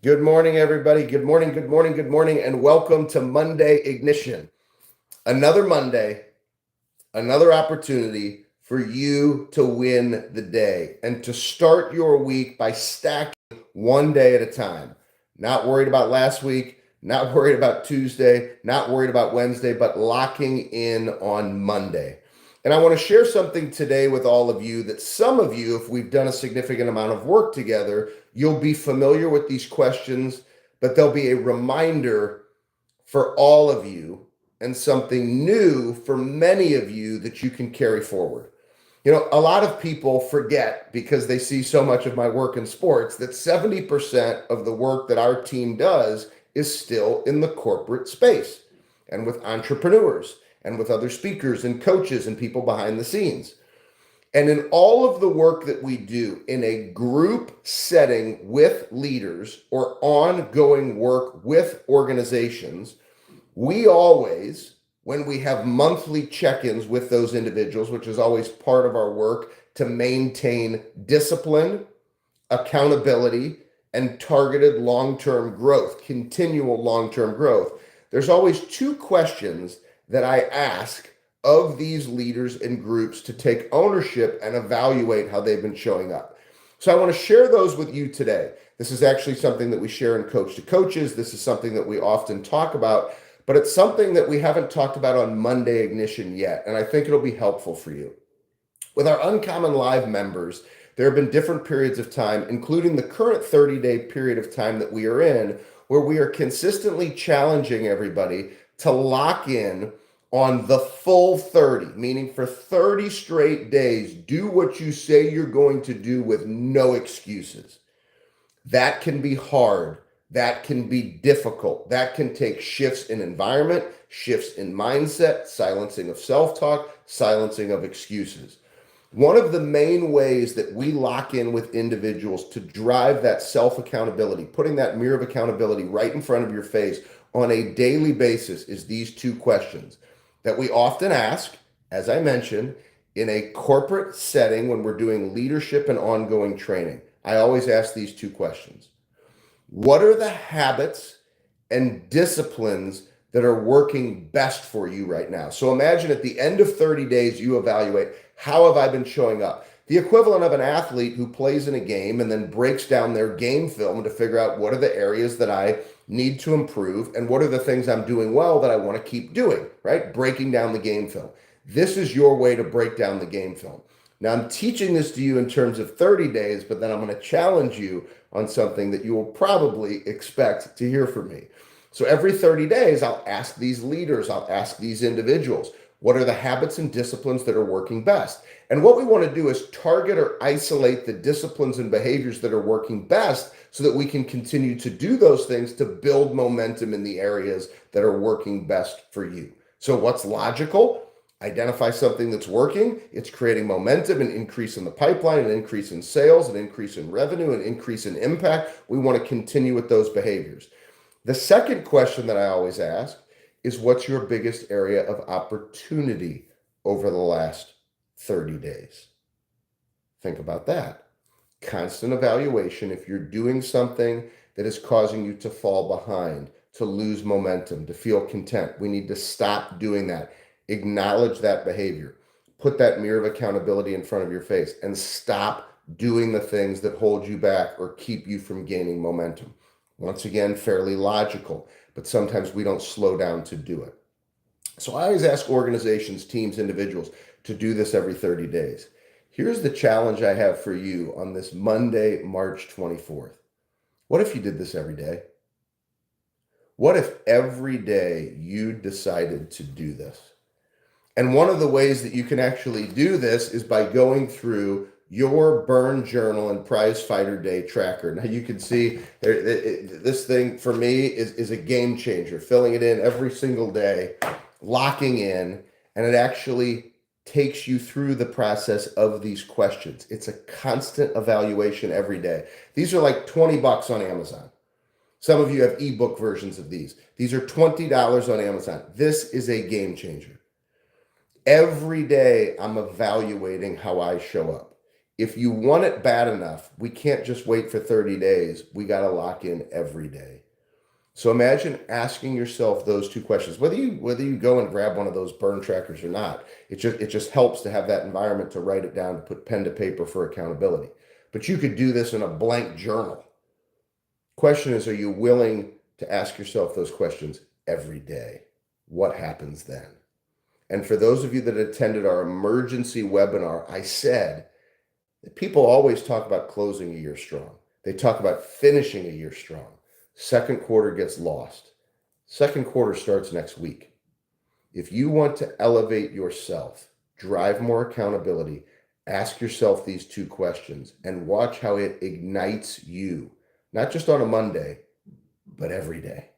Good morning, everybody. Good morning, good morning, good morning, and welcome to Monday Ignition. Another Monday, another opportunity for you to win the day and to start your week by stacking one day at a time. Not worried about last week, not worried about Tuesday, not worried about Wednesday, but locking in on Monday. And I want to share something today with all of you that some of you, if we've done a significant amount of work together, you'll be familiar with these questions, but there'll be a reminder for all of you and something new for many of you that you can carry forward. You know, a lot of people forget because they see so much of my work in sports that 70% of the work that our team does is still in the corporate space and with entrepreneurs and with other speakers and coaches and people behind the scenes. And in all of the work that we do in a group setting with leaders or ongoing work with organizations, we always, when we have monthly check-ins with those individuals, which is always part of our work to maintain discipline, accountability, and targeted long-term growth, continual long-term growth, there's always two questions that I ask of these leaders and groups to take ownership and evaluate how they've been showing up. So I want to share those with you today. This is actually something that we share in Coach to Coaches. This is something that we often talk about, but it's something that we haven't talked about on Monday Ignition yet, and I think it'll be helpful for you. With our Uncommon Live members, there have been different periods of time, including the current 30-day period of time that we are in, where we are consistently challenging everybody to lock in on the full 30, meaning for 30 straight days, do what you say you're going to do with no excuses. That can be hard. That can be difficult. That can take shifts in environment, shifts in mindset, silencing of self-talk, silencing of excuses. One of the main ways that we lock in with individuals to drive that self-accountability, putting that mirror of accountability right in front of your face on a daily basis is these two questions that we often ask, as I mentioned, in a corporate setting when we're doing leadership and ongoing training. I always ask these two questions. What are the habits and disciplines that are working best for you right now? So imagine at the end of 30 days, you evaluate, how have I been showing up? The equivalent of an athlete who plays in a game and then breaks down their game film to figure out what are the areas that I need to improve and what are the things I'm doing well that I want to keep doing, right? Breaking down the game film. This is your way to break down the game film. Now, I'm teaching this to you in terms of 30 days, but then I'm going to challenge you on something that you will probably expect to hear from me. So every 30 days, I'll ask these leaders, I'll ask these individuals, what are the habits and disciplines that are working best? And what we want to do is target or isolate the disciplines and behaviors that are working best so that we can continue to do those things to build momentum in the areas that are working best for you. So what's logical? Identify something that's working. It's creating momentum, an increase in the pipeline, an increase in sales, an increase in revenue, an increase in impact. We want to continue with those behaviors. The second question that I always ask is, what's your biggest area of opportunity over the last 30 days? Think about that. Constant evaluation. If you're doing something that is causing you to fall behind, to lose momentum, to feel content, we need to stop doing that. Acknowledge that behavior. Put that mirror of accountability in front of your face and stop doing the things that hold you back or keep you from gaining momentum. Once again, fairly logical, but sometimes we don't slow down to do it. So I always ask organizations, teams, individuals to do this every 30 days. Here's the challenge I have for you on this Monday, March 24th. What if you did this every day? What if every day you decided to do this? And one of the ways that you can actually do this is by going through your burn journal and prize fighter day tracker. Now you can see this thing for me is a game changer, filling it in every single day, locking in, and it actually takes you through the process of these questions. It's a constant evaluation every day. These are like $20 on Amazon. Some of you have ebook versions of these. These are $20 on Amazon. This is a game changer. Every day I'm evaluating how I show up. if you want it bad enough, we can't just wait for 30 days. We got to lock in every day. So imagine asking yourself those two questions, whether you go and grab one of those burn trackers or not. It just helps to have that environment to write it down, to put pen to paper for accountability. But you could do this in a blank journal. Question is, are you willing to ask yourself those questions every day? What happens then? And for those of you that attended our emergency webinar, I said that people always talk about closing a year strong. They talk about finishing a year strong. Second quarter gets lost. Second quarter starts next week. If you want to elevate yourself, drive more accountability, ask yourself these two questions and watch how it ignites you, not just on a Monday, but every day.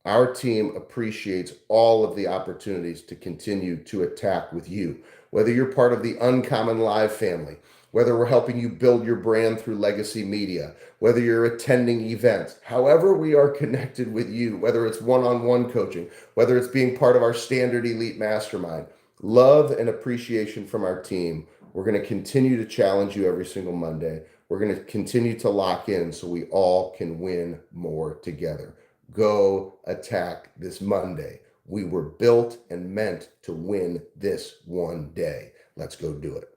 Our team appreciates all of the opportunities to continue to attack with you, whether you're part of the Uncommon Live family, whether we're helping you build your brand through legacy media, whether you're attending events, however we are connected with you, whether it's one-on-one coaching, whether it's being part of our standard elite mastermind, love and appreciation from our team. We're going to continue to challenge you every single Monday. We're going to continue to lock in so we all can win more together. Go attack this Monday. We were built and meant to win this one day. Let's go do it.